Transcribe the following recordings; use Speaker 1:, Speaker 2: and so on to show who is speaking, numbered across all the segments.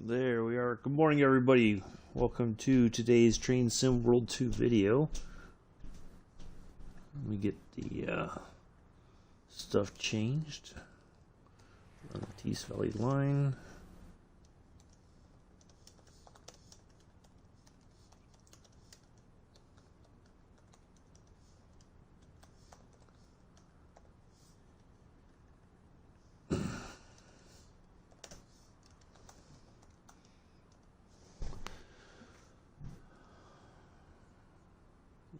Speaker 1: There we are. Good morning, everybody. Welcome to today's Train Sim World 2 video. Let me get the stuff changed on the Tees Valley line.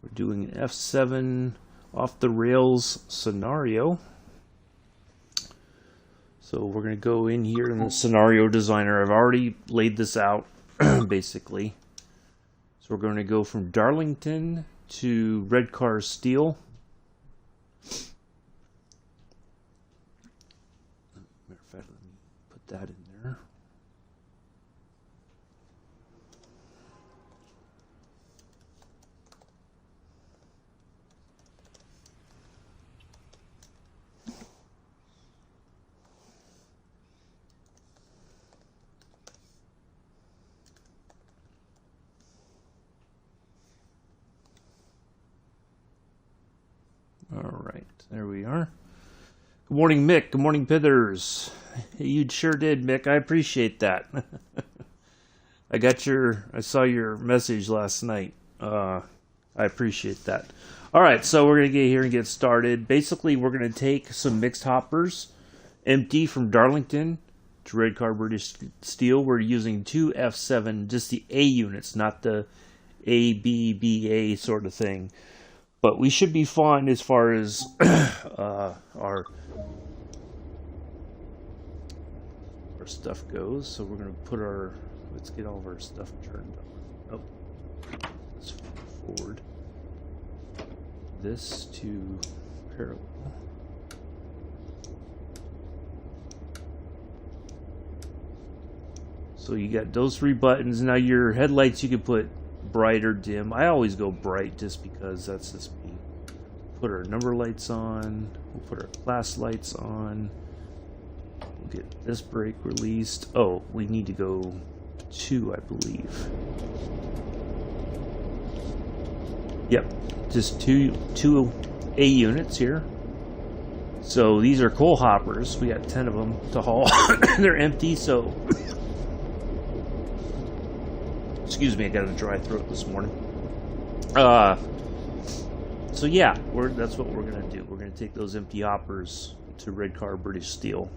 Speaker 1: We're doing an F7 off the rails scenario. So we're going to go in here in the scenario designer. I've already laid this out basically. So we're going to go from Darlington to Redcar Steel. Matter of fact, let me put that in there. All right, there we are. Good morning, Mick. Good morning, Pithers. You sure did, Mick. I appreciate that. I saw your message last night. I appreciate that. All right, so we're going to get here and get started. Basically, we're going to take some mixed hoppers, empty from Darlington to Redcar British Steel. We're using two F7, just the A units, not the ABBA sort of thing. But we should be fine as far as our stuff goes. So we're going to put let's get all of our stuff turned on. Oh, let's forward this to parallel. So you got those three buttons. Now your headlights you can put bright or dim. I always go bright just because that's just me. Put our number lights on. We'll put our class lights on. We'll get this brake released. Oh, we need to go 2, I believe. Yep, just two A units here. So these are coal hoppers. We got 10 of them to haul. They're empty, so excuse me, I got a dry throat this morning. So yeah, that's what we're going to do. We're going to take those empty hoppers to Redcar British Steel.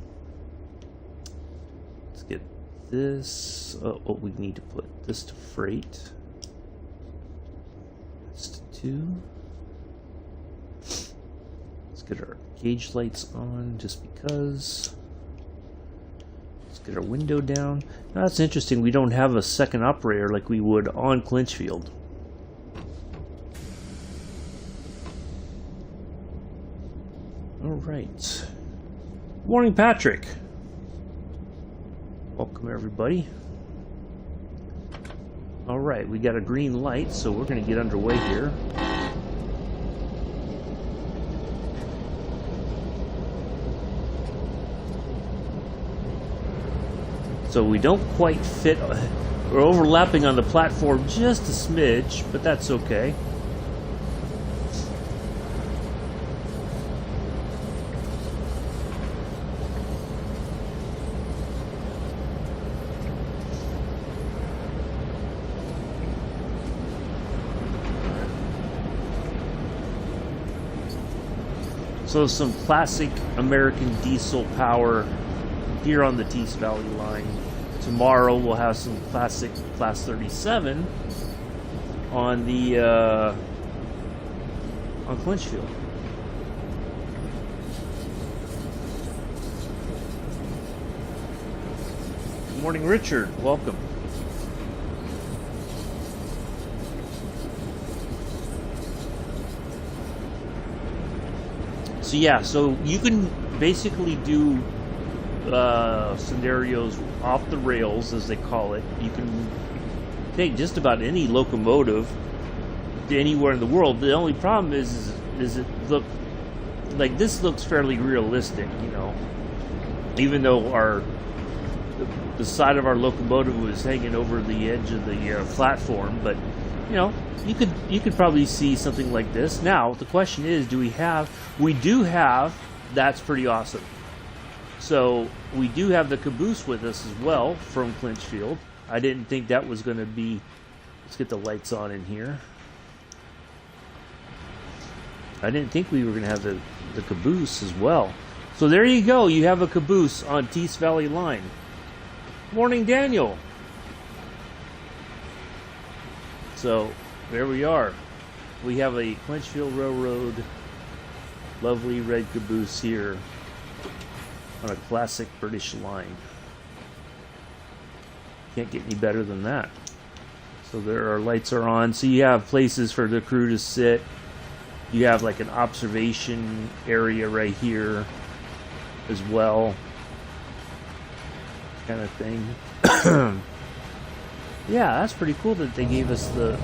Speaker 1: Let's get this. Oh, we need to put this to freight. That's to 2. Let's get our gauge lights on just because. Get our window down. Now that's interesting. We don't have a second operator like we would on Clinchfield. All right. Morning, Patrick. Welcome, everybody. All right, we got a green light, so we're going to get underway here. So we don't quite fit, we're overlapping on the platform just a smidge, but that's okay. So some classic American diesel power here on the Tees Valley line. Tomorrow we'll have some classic Class 37 on the on Clinchfield. Good morning, Richard. Welcome. So yeah, so you can basically do scenarios off the rails, as they call it. You can take just about any locomotive to anywhere in the world. The only problem is it look like this looks fairly realistic, you know, even though our the side of our locomotive was hanging over the edge of the platform, but you know, you could probably see something like this. Now the question is, do we have? We do have. That's pretty awesome. So we do have the caboose with us as well from Clinchfield. I didn't think that was going to be. Let's get the lights on in here. I didn't think we were going to have the caboose as well. So there you go. You have a caboose on Tees Valley Line. Morning, Daniel. So there we are. We have a Clinchfield Railroad lovely red caboose here on a classic British line. Can't get any better than that. So there, our lights are on. So you have places for the crew to sit. You have like an observation area right here as well, kind of thing. Yeah, that's pretty cool that they gave us the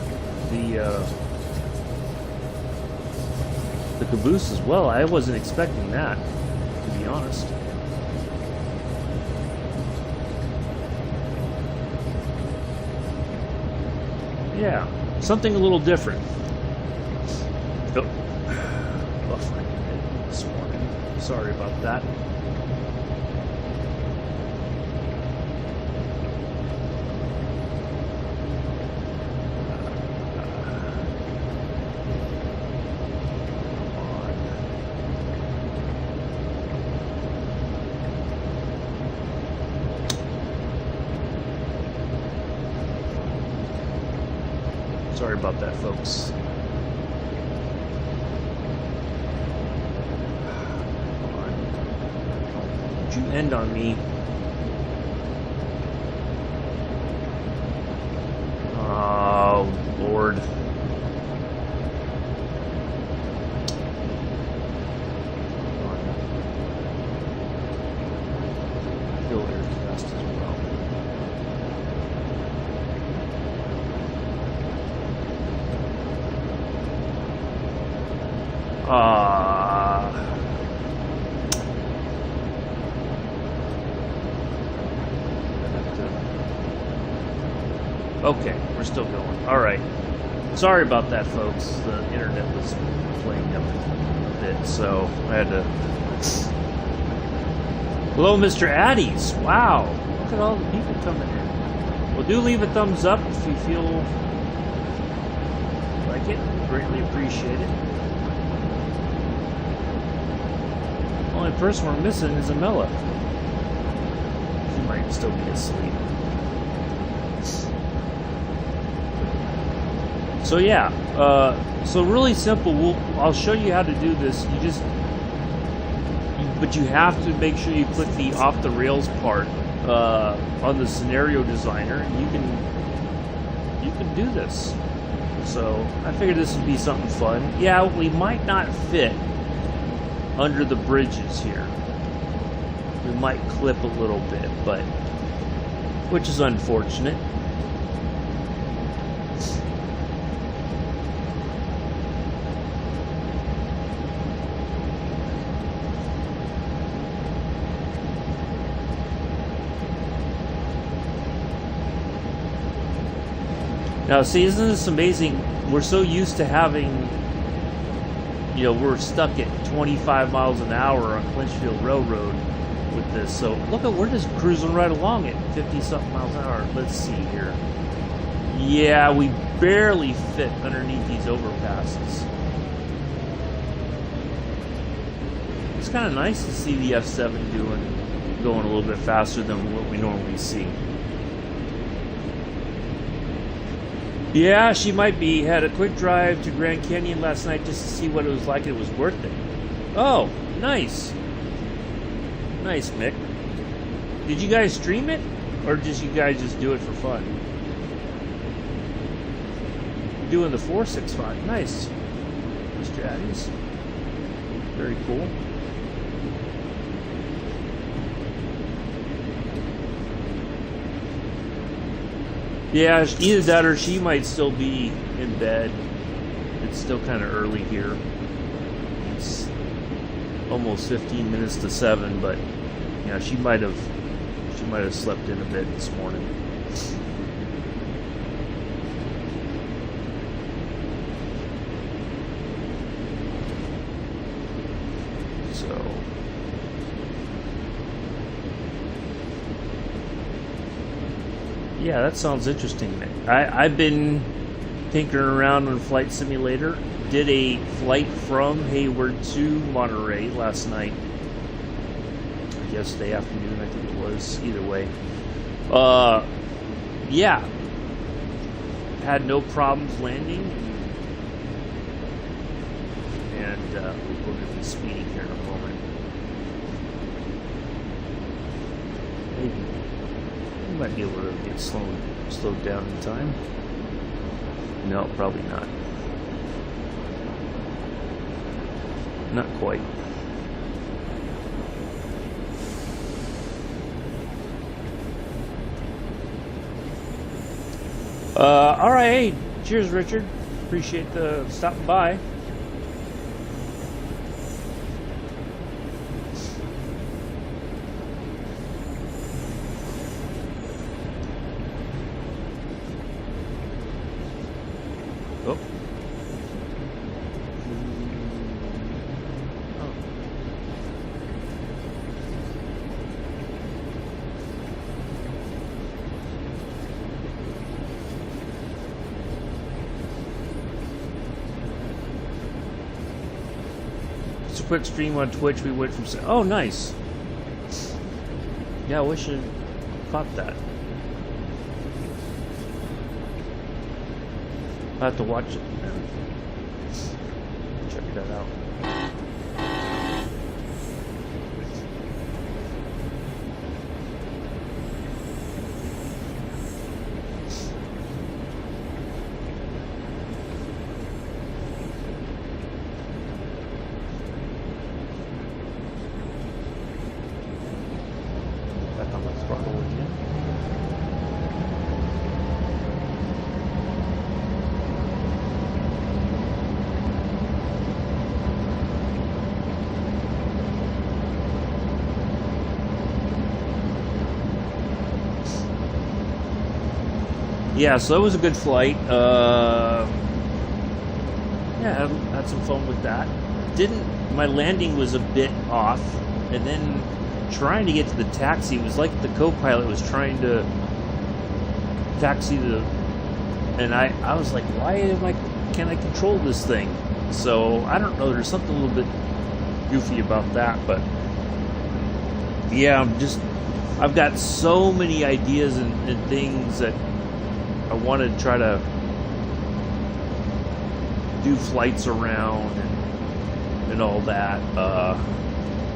Speaker 1: caboose as well. I wasn't expecting that, to be honest. Yeah, something a little different. Oh, buffering this morning. Sorry about that. Sorry about that, folks. Did you end on me? Oh, Lord. Fuel air cast as well. Okay, we're still going. Alright. Sorry about that, folks. The internet was playing up a bit, so I had to... Hello, Mr. Addies. Wow. Look at all the people coming in. Well, do leave a thumbs up if you feel like it. Greatly appreciate it. Only person we're missing is Amela. She might still be asleep. So yeah, so really simple. I'll show you how to do this. But you have to make sure you click the off the rails part on the scenario designer, and you can do this. So I figured this would be something fun. Yeah, we might not fit under the bridges here. We might clip a little bit, but which is unfortunate. Now, see, isn't this amazing? We're so used to having, you know, we're stuck at 25 miles an hour on Clinchfield Railroad with this. So look at, we're just cruising right along at 50-something miles an hour. Let's see here. Yeah, we barely fit underneath these overpasses. It's kind of nice to see the F7 going a little bit faster than what we normally see. Yeah, she might be. Had a quick drive to Grand Canyon last night just to see what it was like. It was worth it. Oh, nice. Nice, Mick. Did you guys stream it? Or did you guys just do it for fun? You're doing the 465. Nice. Mr. Addies. Very cool. Yeah, either that or she might still be in bed. It's still kind of early here. It's almost 15 minutes to 7, but yeah, she might have She might have slept in a bit this morning. So, yeah, that sounds interesting. I've been tinkering around on Flight Simulator. Did a flight from Hayward to Monterey last night. Yesterday afternoon, I think it was. Either way. Yeah. Had no problems landing. And we're going to be speeding here in a moment. Maybe. We might be able to get slowed down in time. No, probably not. Not quite. All right. Hey, cheers, Richard. Appreciate the stopping by. Oh. Just a quick stream on Twitch. We went from... Oh, nice. Yeah, I wish I caught that. I'll have to watch it and check that out. Back on my throttle again. Yeah, so it was a good flight. Yeah, had some fun with that. My landing was a bit off, and then trying to get to the taxi, it was like the co-pilot was trying to taxi and I was like, can't I control this thing? So, I don't know, there's something a little bit goofy about that, but yeah, I've got so many ideas and things that I want to try to do flights around and all that.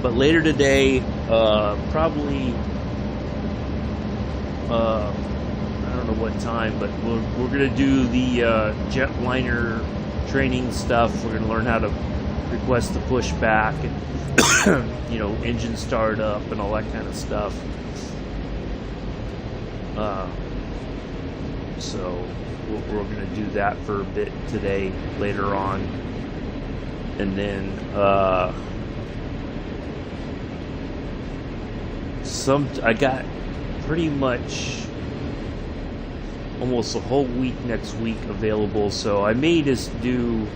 Speaker 1: But later today, probably, I don't know what time, but we're going to do the jetliner training stuff. We're going to learn how to request the pushback and, you know, engine startup and all that kind of stuff. So we're going to do that for a bit today, later on. And then I got pretty much almost a whole week next week available, so I may just do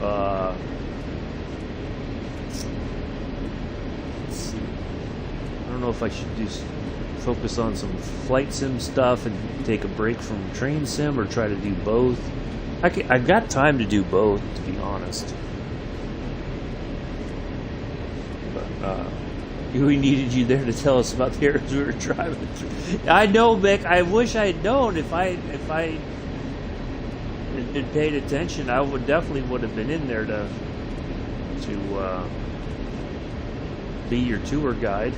Speaker 1: let's see, I don't know if I should focus on some flight sim stuff and take a break from train sim, or try to do both. I've got time to do both, to be honest. But we needed you there to tell us about the areas we were driving through. I know, Mick. I wish I had known. If I had paid attention, I would have been in there to be your tour guide.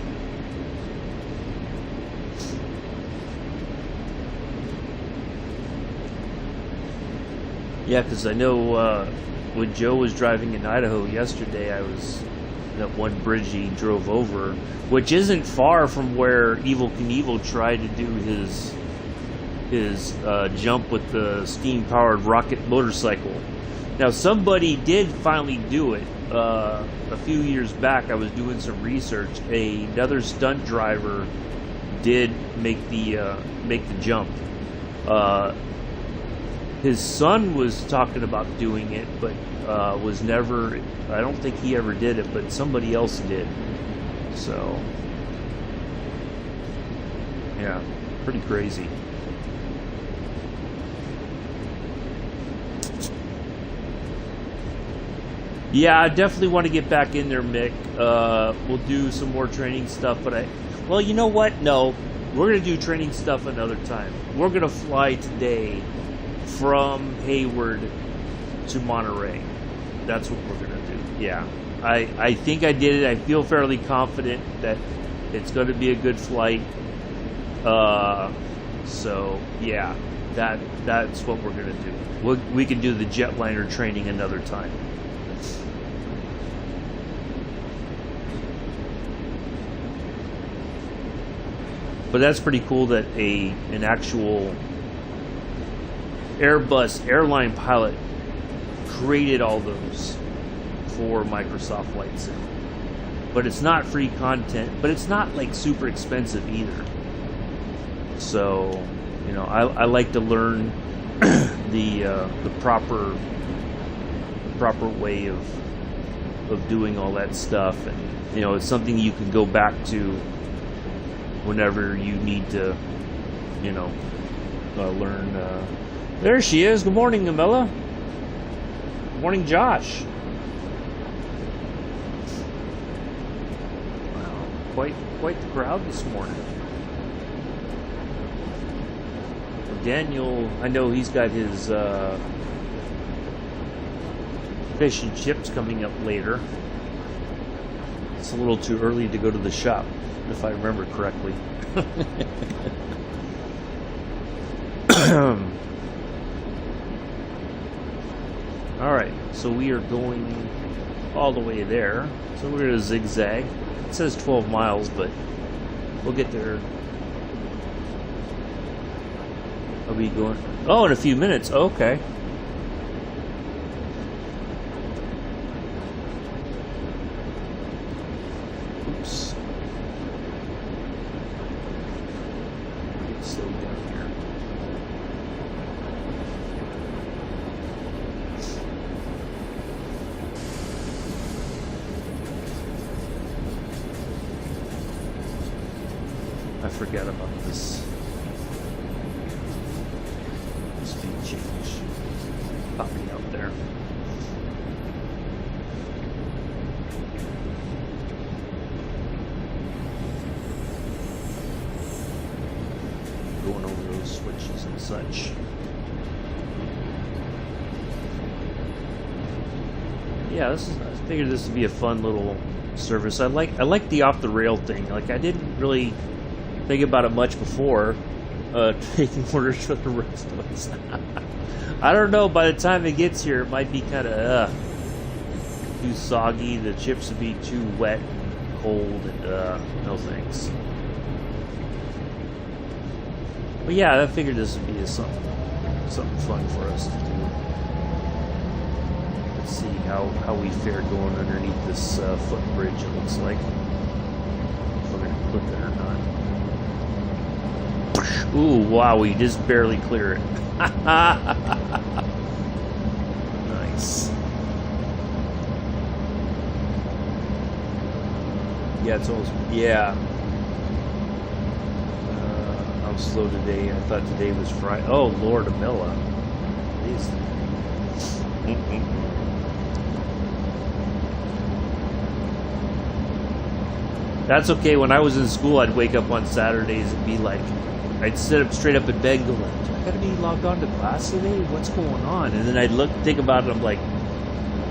Speaker 1: Yeah, because I know when Joe was driving in Idaho yesterday, that one bridge he drove over, which isn't far from where Evel Knievel tried to do his jump with the steam-powered rocket motorcycle. Now, somebody did finally do it. A few years back, I was doing some research. Another stunt driver did make the jump. His son was talking about doing it, but was never. I don't think he ever did it, but somebody else did. So, yeah, pretty crazy. Yeah, I definitely want to get back in there, Mick. We'll do some more training stuff, but well, you know what? No, we're going to do training stuff another time. We're going to fly today from Hayward to Monterey. That's what we're going to do. Yeah, I think I did it. I feel fairly confident that it's going to be a good flight. So, yeah, that's what we're going to do. We can do the jetliner training another time. But that's pretty cool that an actual Airbus airline pilot created all those for Microsoft Flight Sim. But it's not free content, but it's not like super expensive either. So, you know, I like to learn the proper way of doing all that stuff, and you know, it's something you can go back to whenever you need to, you know, learn. There she is. Good morning, Amela. Good morning, Josh. Wow, quite the crowd this morning. Daniel, I know he's got his fish and chips coming up later. It's a little too early to go to the shop, if I remember correctly. Alright, so we are going all the way there. So we're going to zigzag. It says 12 miles, but we'll get there. Are we going? Oh, in a few minutes. Okay. Oops. Get slowed down here. I forgot about this. Change popping out there. Going over those switches and such. Yeah, I figured this would be a fun little service. I like the off the rail thing. Like, I didn't really think about it much before. Taking orders for the rest of us. I don't know, by the time it gets here, it might be kind of too soggy. The chips would be too wet and cold, and no thanks. But yeah, I figured this would be something fun for us to do. Let's see how we fare going underneath this footbridge, it looks like. If we're going to clip it or not. Ooh, wow, we just barely clear it. Nice. Yeah, it's almost, yeah. I'm slow today. I thought today was Friday. Oh, Lord, Amilla. Please. That's okay. When I was in school, I'd wake up on Saturdays and be like, I'd sit up straight up in bed and go like, do I gotta be logged on to class today? What's going on? And then I'd think about it, and I'm like,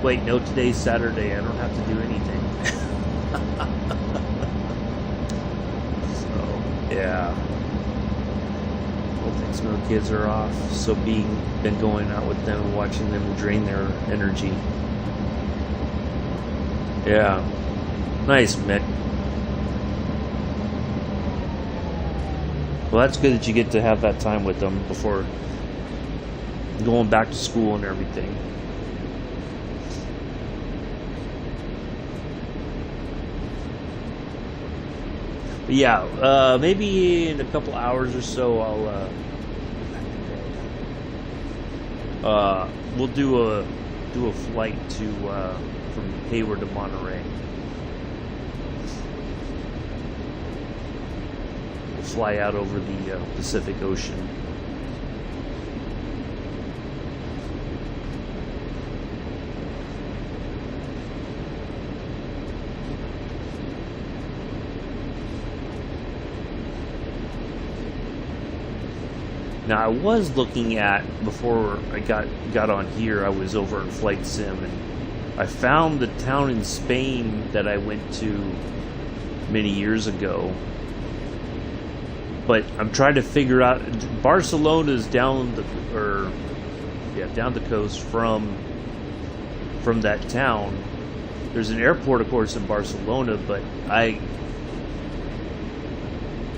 Speaker 1: wait, no, today's Saturday. I don't have to do anything. So, yeah. Well, thanks, my kids are off. So been going out with them and watching them drain their energy. Yeah. Nice, Mick. Well, that's good that you get to have that time with them before going back to school and everything. Yeah, maybe in a couple hours or so, we'll do a flight to from Hayward to Monterey. We'll fly out over the Pacific Ocean. Now, I was looking at, before I got on here, I was over at Flight Sim, and I found the town in Spain that I went to many years ago. But I'm trying to figure out, Barcelona is down the coast from that town. There's an airport, of course, in Barcelona, but I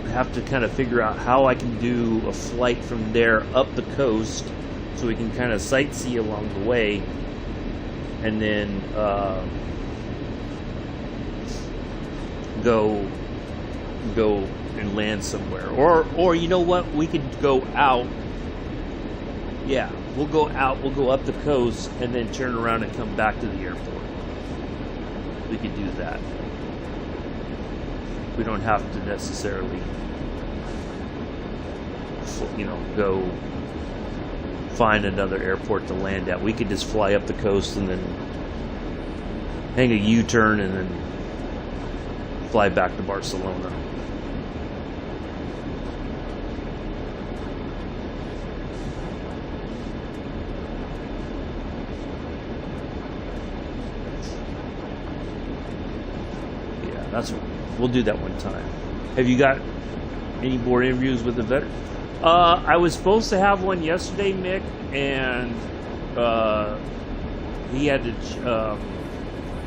Speaker 1: have to kind of figure out how I can do a flight from there up the coast so we can kind of sightsee along the way, and then go and land somewhere. Or you know what, we could go out. Yeah, we'll go out, we'll go up the coast and then turn around and come back to the airport. We could do that. We don't have to necessarily, go find another airport to land at. We could just fly up the coast and then hang a U-turn and then fly back to Barcelona. We'll do that one time. Have you got any more interviews with the veteran? I was supposed to have one yesterday, Mick, and he had to.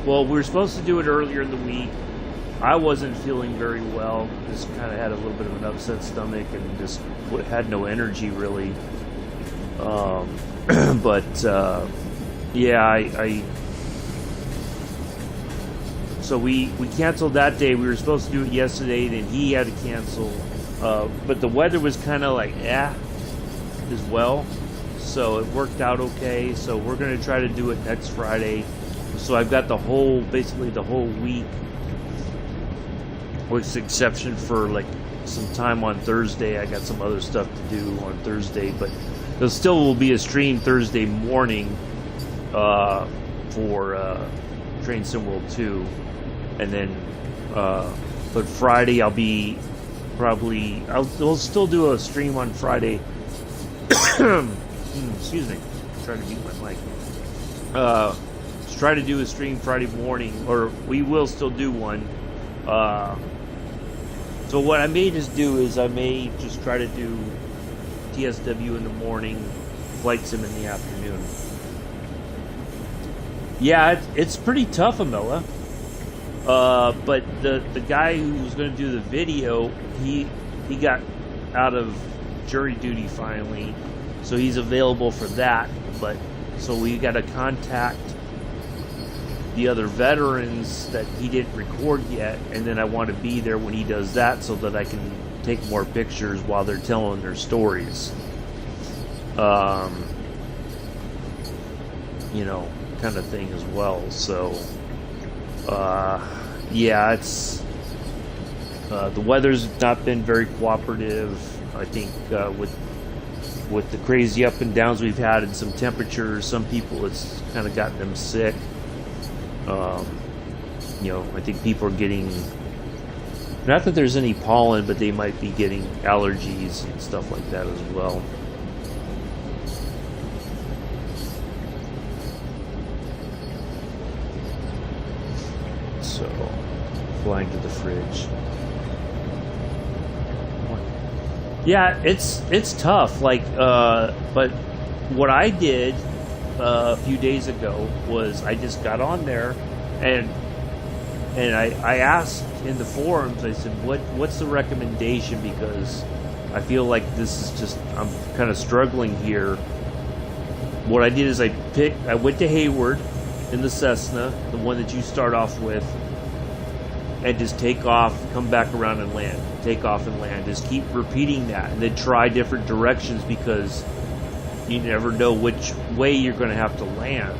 Speaker 1: Well, we were supposed to do it earlier in the week. I wasn't feeling very well. Just kind of had a little bit of an upset stomach and just had no energy really. So we canceled that day. We were supposed to do it yesterday, and then he had to cancel. But the weather was kind of like as well, so it worked out okay. So we're going to try to do it next Friday. So I've got basically the whole week, with the exception for like some time on Thursday. I got some other stuff to do on Thursday, but there still will be a stream Thursday morning for Train Sim World 2. And then, but Friday I'll be we'll still do a stream on Friday. Excuse me, I'm trying to mute my mic. Try to do a stream Friday morning, or we will still do one. So what I may just do is I may just try to do TSW in the morning, Flight Sim in the afternoon. Yeah, it's pretty tough, Amela. But the guy who was going to do the video, he got out of jury duty finally, so he's available for that. But so we got to contact the other veterans that he didn't record yet, and then I want to be there when he does that so that I can take more pictures while they're telling their stories. Kind of thing as well. So yeah, it's the weather's not been very cooperative. I think with the crazy up and downs we've had and some temperatures, some people, it's kind of gotten them sick. I think people are getting, not that there's any pollen, but they might be getting allergies and stuff like that as well. So, flying to the fridge. Yeah, it's tough. But what I did a few days ago was I just got on there, and I asked in the forums. I said, what's the recommendation, because I feel like this is just, I'm kind of struggling here. What I did is I went to Hayward in the Cessna, the one that you start off with, and just take off, come back around and land, take off and land. Just keep repeating that, and then try different directions, because you never know which way you're going to have to land.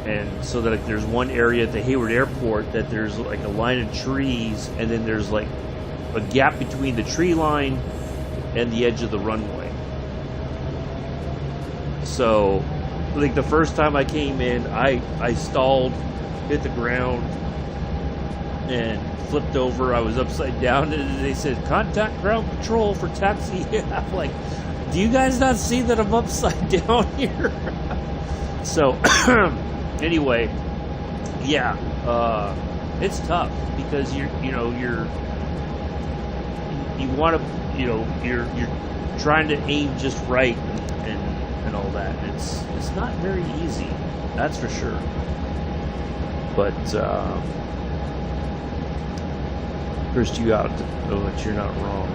Speaker 1: And so that, like, there's one area at the Hayward Airport that there's like a line of trees, and then there's like a gap between the tree line and the edge of the runway. So like the first time I came in, I stalled, hit the ground, and flipped over. I was upside down, and they said, "Contact ground control for taxi." I'm like, do you guys not see that I'm upside down here? So anyway, yeah, it's tough, because you want to, you're trying to aim just right, and all that. It's not very easy, that's for sure. But cursed you out to know that you're not wrong.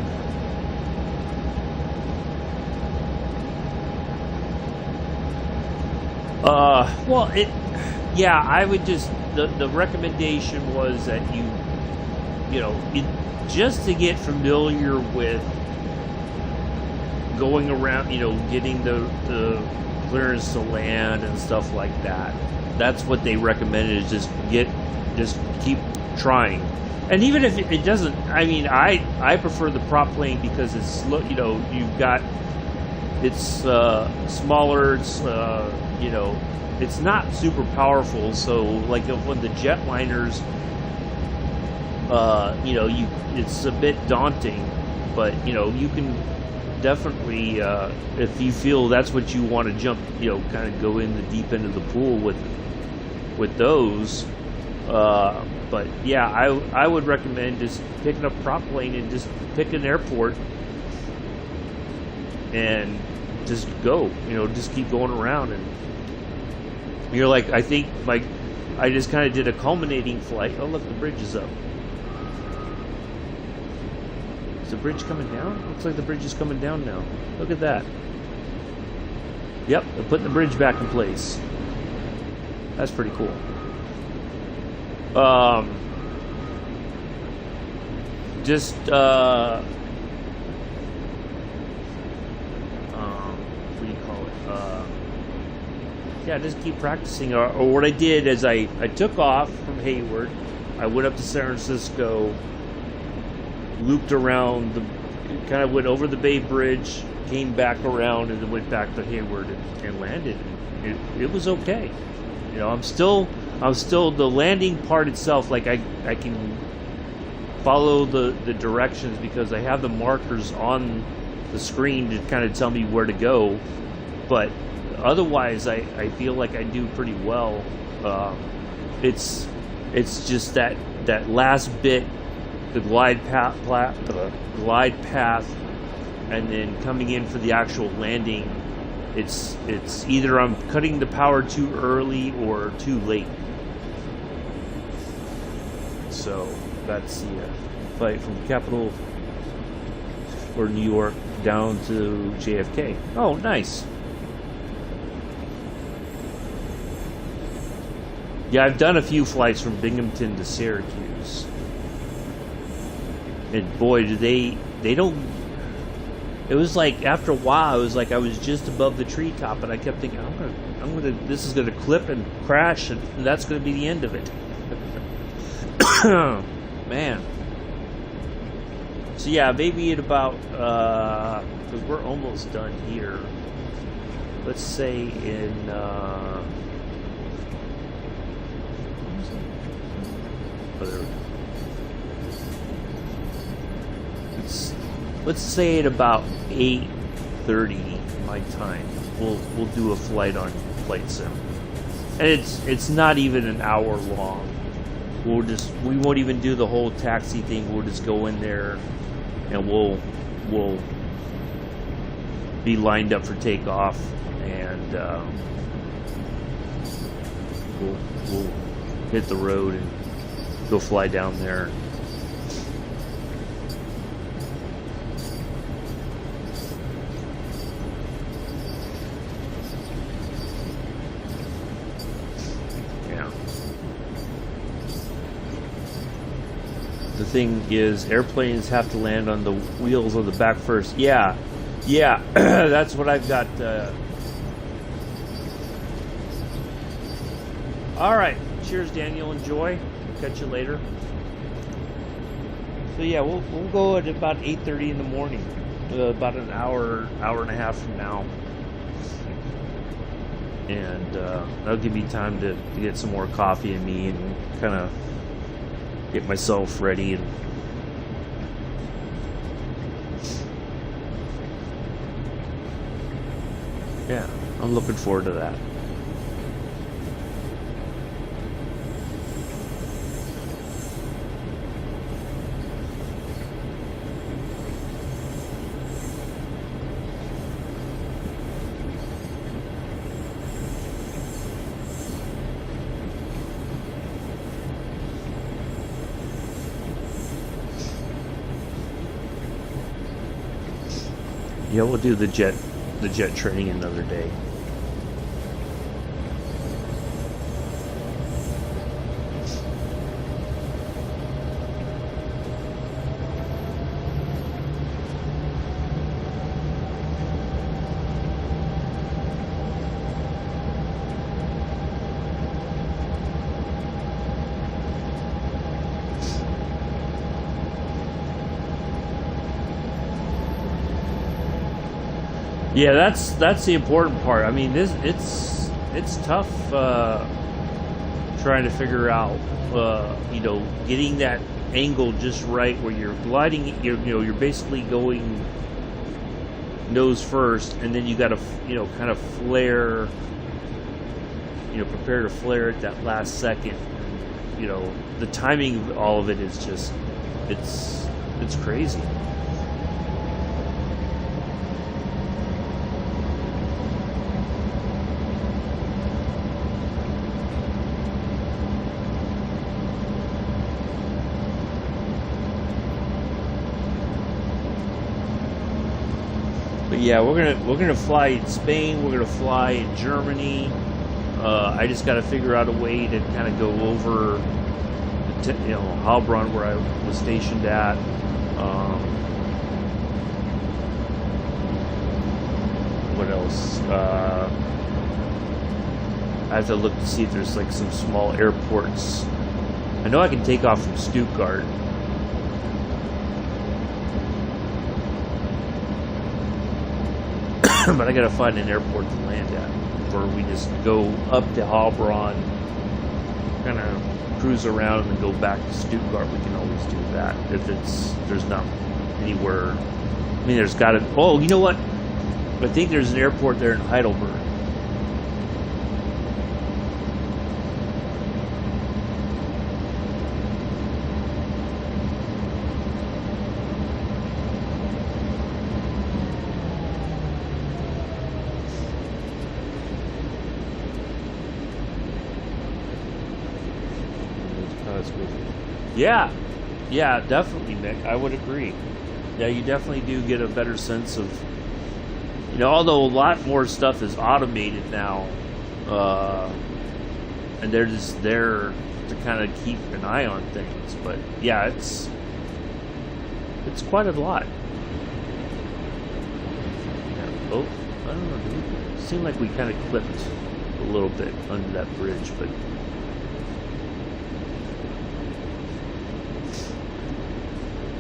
Speaker 1: Well, yeah, I would just, the recommendation was that just to get familiar with going around, getting the clearance to land and stuff like that. That's what they recommended, is just keep trying. And even if it doesn't, I mean, I prefer the prop plane, because it's slow, you've got, it's smaller, it's it's not super powerful. So like when the jetliners, it's a bit daunting, but you can definitely, if you feel that's what you want to jump, kind of go in the deep end of the pool with those. But yeah, I would recommend just picking up prop plane and just pick an airport and just go, just keep going around. And you're like, I think I just kind of did a culminating flight. Oh, look, the bridge is up. Is the bridge coming down? Looks like the bridge is coming down now. Look at that. Yep, they're putting the bridge back in place. That's pretty cool. Just what do you call it? Yeah, just keep practicing. Or what I did is I took off from Hayward, I went up to San Francisco, looped around, kind of went over the Bay Bridge, came back around, and then went back to Hayward and landed. It was okay. I'm still the landing part itself, like I can follow the directions, because I have the markers on the screen to kind of tell me where to go. But otherwise, I feel like I do pretty well. It's just that last bit, the glide path, and then coming in for the actual landing. It's either I'm cutting the power too early or too late. So that's the flight from Capital or New York down to JFK. Oh, nice. Yeah, I've done a few flights from Binghamton to Syracuse, and boy, do they don't. It was like, after a while, it was like I was just above the treetop, and I kept thinking, this is gonna clip and crash, and that's gonna be the end of it. Man. So yeah, maybe at about, because we're almost done here. Let's say in, let's say at about 8:30 my time, we'll do a flight on Flight Sim, and it's not even an hour long. We won't even do the whole taxi thing. We'll just go in there, and we'll be lined up for takeoff, and we'll hit the road and go fly down there. thing is airplanes have to land on the wheels on the back first. Yeah, that's what I've got. All right, cheers, Daniel. Enjoy. Catch you later. So yeah, we'll go at about 8:30 in the morning, about an hour and a half from now, and that'll give me time to get some more coffee in me and kind of get myself ready. And yeah, I'm looking forward to that. Yeah, we'll do the jet training another day. Yeah, that's the important part. I mean, it's tough trying to figure out, getting that angle just right where you're gliding. You're basically going nose first, and then you got to kind of flare. Prepare to flare at that last second. The timing of all of it is just it's crazy. But yeah, we're gonna fly in Spain. We're gonna fly in Germany. I just got to figure out a way to kind of go over, Heilbronn, where I was stationed at. What else? I have to look to see if there's like some small airports. I know I can take off from Stuttgart. But I gotta find an airport to land at, where we just go up to Heilbronn, kind of cruise around, and then go back to Stuttgart. We can always do that if there's not anywhere. I mean, there's got to. Oh, you know what? I think there's an airport there in Heidelberg. Yeah, definitely, Mick. I would agree. Yeah, you definitely do get a better sense of, although a lot more stuff is automated now, and they're just there to kind of keep an eye on things. But yeah, it's quite a lot. Yeah, oh, I don't know. It seemed like we kind of clipped a little bit under that bridge, but.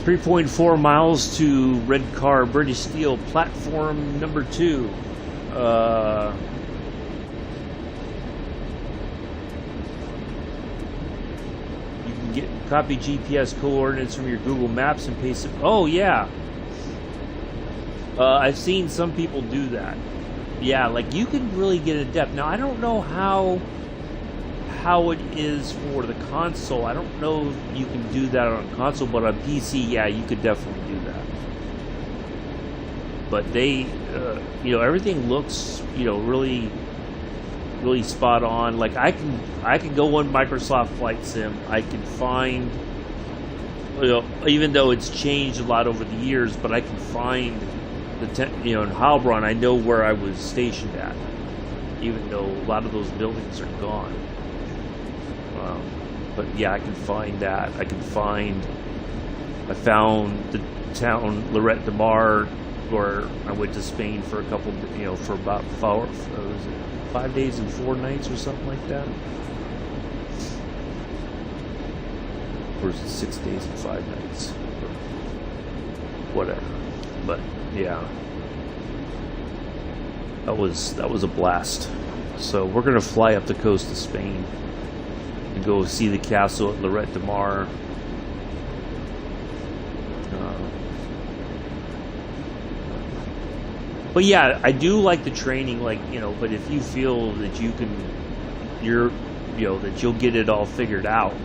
Speaker 1: 3.4 miles to Redcar, British Steel, platform number 2. You can copy GPS coordinates from your Google Maps and paste it. Oh yeah, I've seen some people do that. Yeah, like you can really get in depth. Now I don't know how it is for the console. I don't know if you can do that on console, but on PC, yeah, you could definitely do that. But they, everything looks, really, really spot on. Like I can go on Microsoft Flight Sim. I can find, even though it's changed a lot over the years, but I can find in Heilbronn, I know where I was stationed at, even though a lot of those buildings are gone. But yeah, I can find that. I can find I found the town Lloret de Mar, where I went to Spain for a couple, for about 5 days and 4 nights or something like that. Or 6 days and 5 nights, or whatever. But yeah, that was a blast. So we're gonna fly up the coast of Spain and go see the castle at Lloret de Mar. But yeah, I do like the training, but if you feel that that you'll get it all figured out,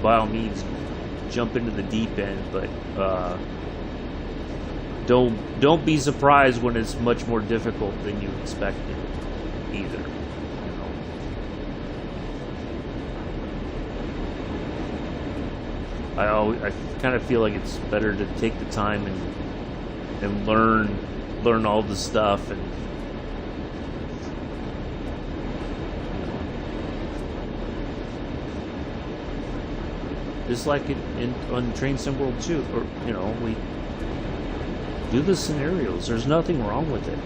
Speaker 1: by all means, jump into the deep end. But don't be surprised when it's much more difficult than you expected, either. I kind of feel like it's better to take the time and learn all the stuff, and just like on Train Sim World 2, or we do the scenarios. There's nothing wrong with it,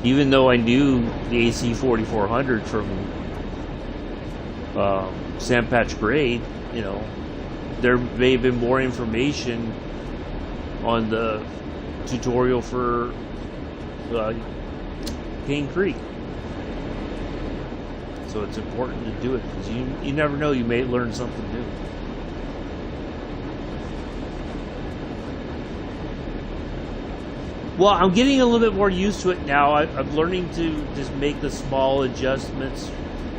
Speaker 1: Even though I knew the AC 4400 from Sandpatch Grade, there may have been more information on the tutorial for Cane Creek. So it's important to do it, because you never know, you may learn something new. Well, I'm getting a little bit more used to it now. I'm learning to just make the small adjustments,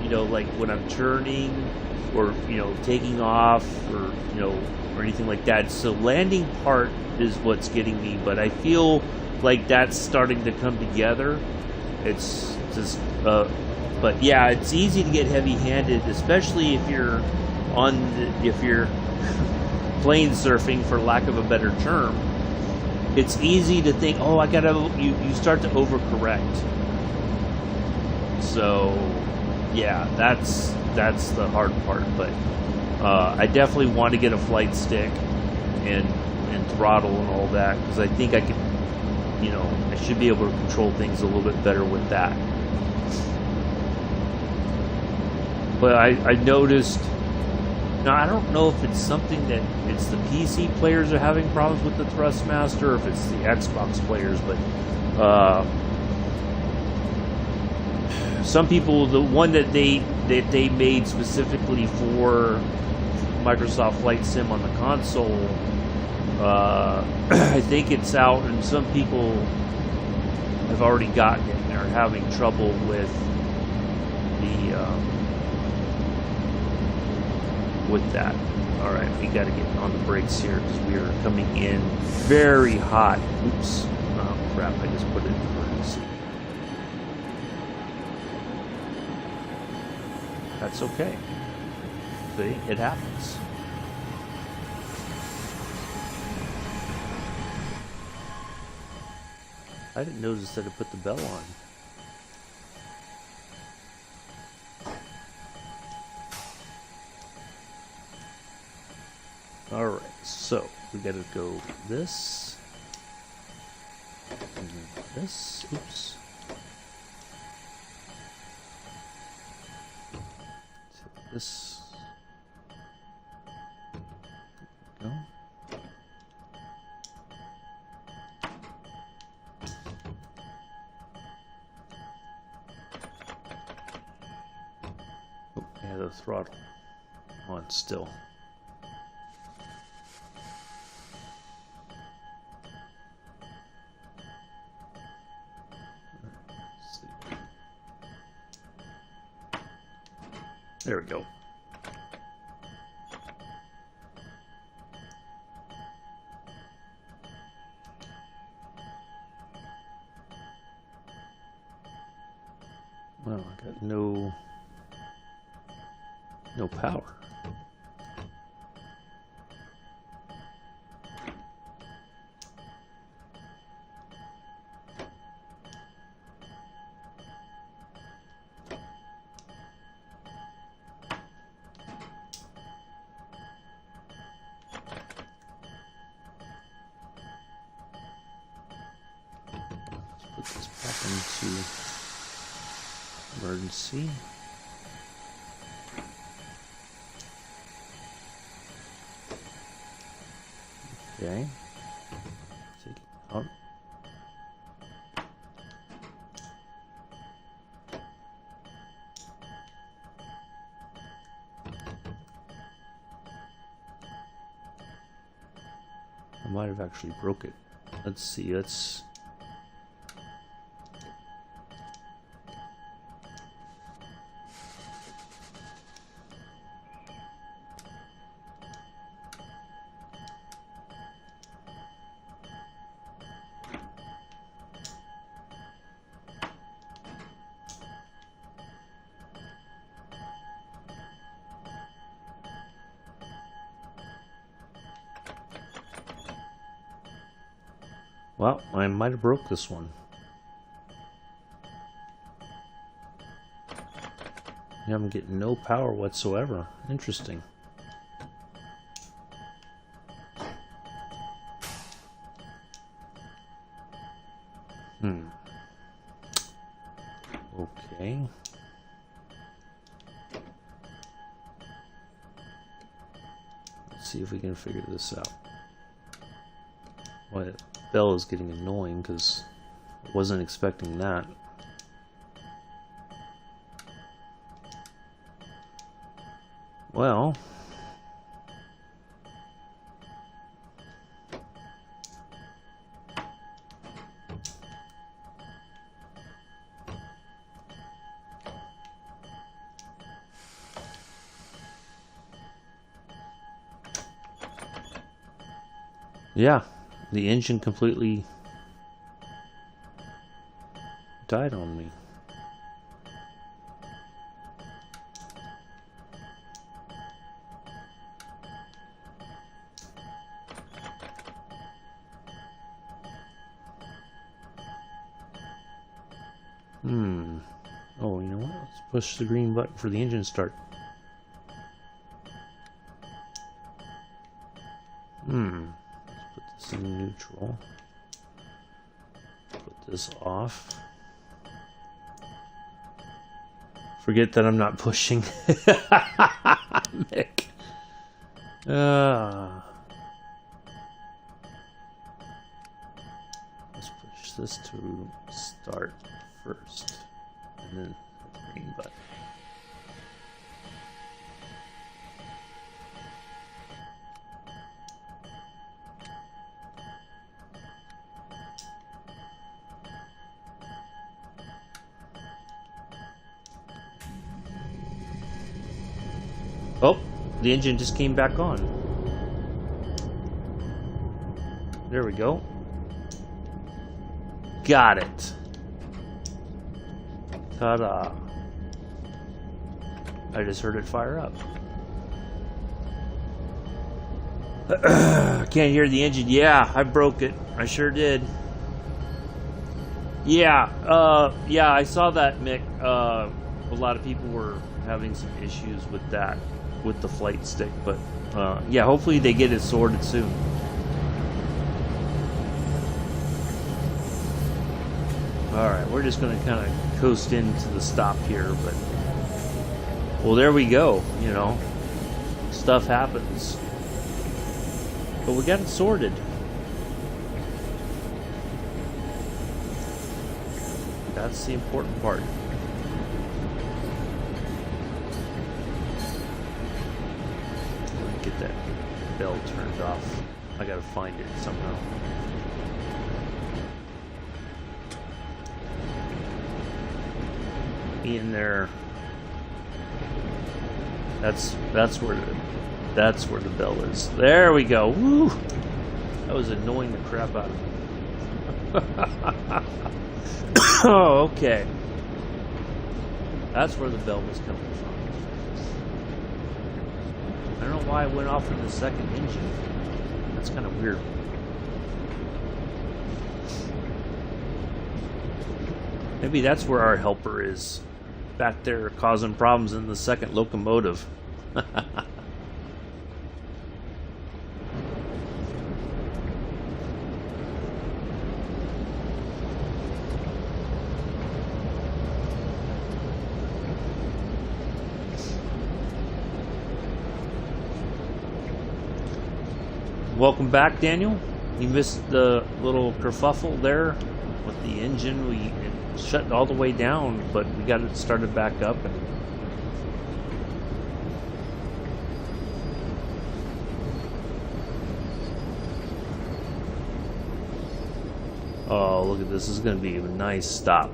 Speaker 1: like when I'm turning, or taking off, or or anything like that. So landing part is what's getting me, but I feel like that's starting to come together. It's just but yeah, it's easy to get heavy-handed, especially if you're plane surfing, for lack of a better term. It's easy to think, oh, you start to overcorrect. So yeah, that's the hard part. But I definitely want to get a flight stick and throttle and all that, because I think I can, I should be able to control things a little bit better with that. But I noticed, now I don't know if it's something that it's the PC players are having problems with the Thrustmaster, or if it's the Xbox players, but some people, the one that they made specifically for Microsoft Flight Sim on the console, I think it's out, and some people have already gotten it and are having trouble with that. All right, we got to get on the brakes here, because we are coming in very hot. Oops. Oh crap, I just put it in emergency. That's okay. See, it happens. I didn't notice that it put the bell on. Alright, so we gotta go this, and then this, oops. So this, go. Oh, yeah, the throttle on still. There we go. Well, I got no power. Let's pop into emergency. Okay. Take it out. I might have actually broke it. Let's see, let's... Well, I might have broke this one. Yeah, I'm getting no power whatsoever. Interesting. Okay. Let's see if we can figure this out. Well, the bell is getting annoying because I wasn't expecting that. Well, yeah, the engine completely died on me. Oh, you know what? Let's push the green button for the engine start. Let's put this in neutral. Put this off. Forget that I'm not pushing. Mick. Let's push this to start first. And then the green button. Oh, the engine just came back on. There we go. Got it. Ta-da. I just heard it fire up. Can't hear the engine. Yeah, I broke it. I sure did. Yeah, yeah, I saw that, Mick. A lot of people were having some issues with that, with the flight stick, but yeah, hopefully they get it sorted soon. Alright, we're just going to kind of coast into the stop here, but... Well, there we go, you know. Stuff happens. But we got it sorted. That's the important part. Get that bell turned off. I gotta find it somehow. In there. That's where the bell is. There we go. Woo! That was annoying the crap out of me. Oh, okay. That's where the bell was coming from. I don't know why it went off in the second engine. That's kind of weird. Maybe that's where our helper is. Back there causing problems in the second locomotive. Welcome back, Daniel. You missed the little kerfuffle there with the engine. It shut all the way down, but we got it started back up. And oh, look at this. This is going to be a nice stop.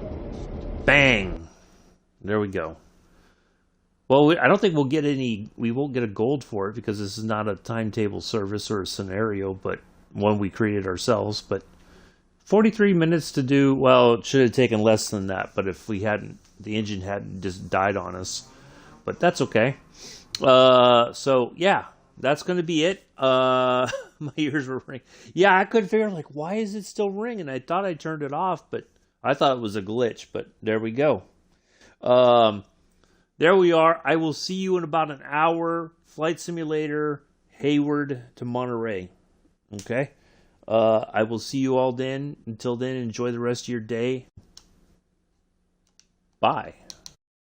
Speaker 1: Bang! There we go. Well, I don't think we'll get any. We won't get a gold for it because this is not a timetable service or a scenario, but one we created ourselves. But 43 minutes to do. Well, it should have taken less than that. But if we hadn't, the engine hadn't just died on us. But that's okay. So yeah, that's going to be it. My ears were ringing. Yeah, I couldn't figure out like why is it still ringing. I thought I turned it off, but I thought it was a glitch. But there we go. There we are. I will see you in about an hour. Flight Simulator, Hayward to Monterey. Okay? I will see you all then. Until then, enjoy the rest of your day. Bye.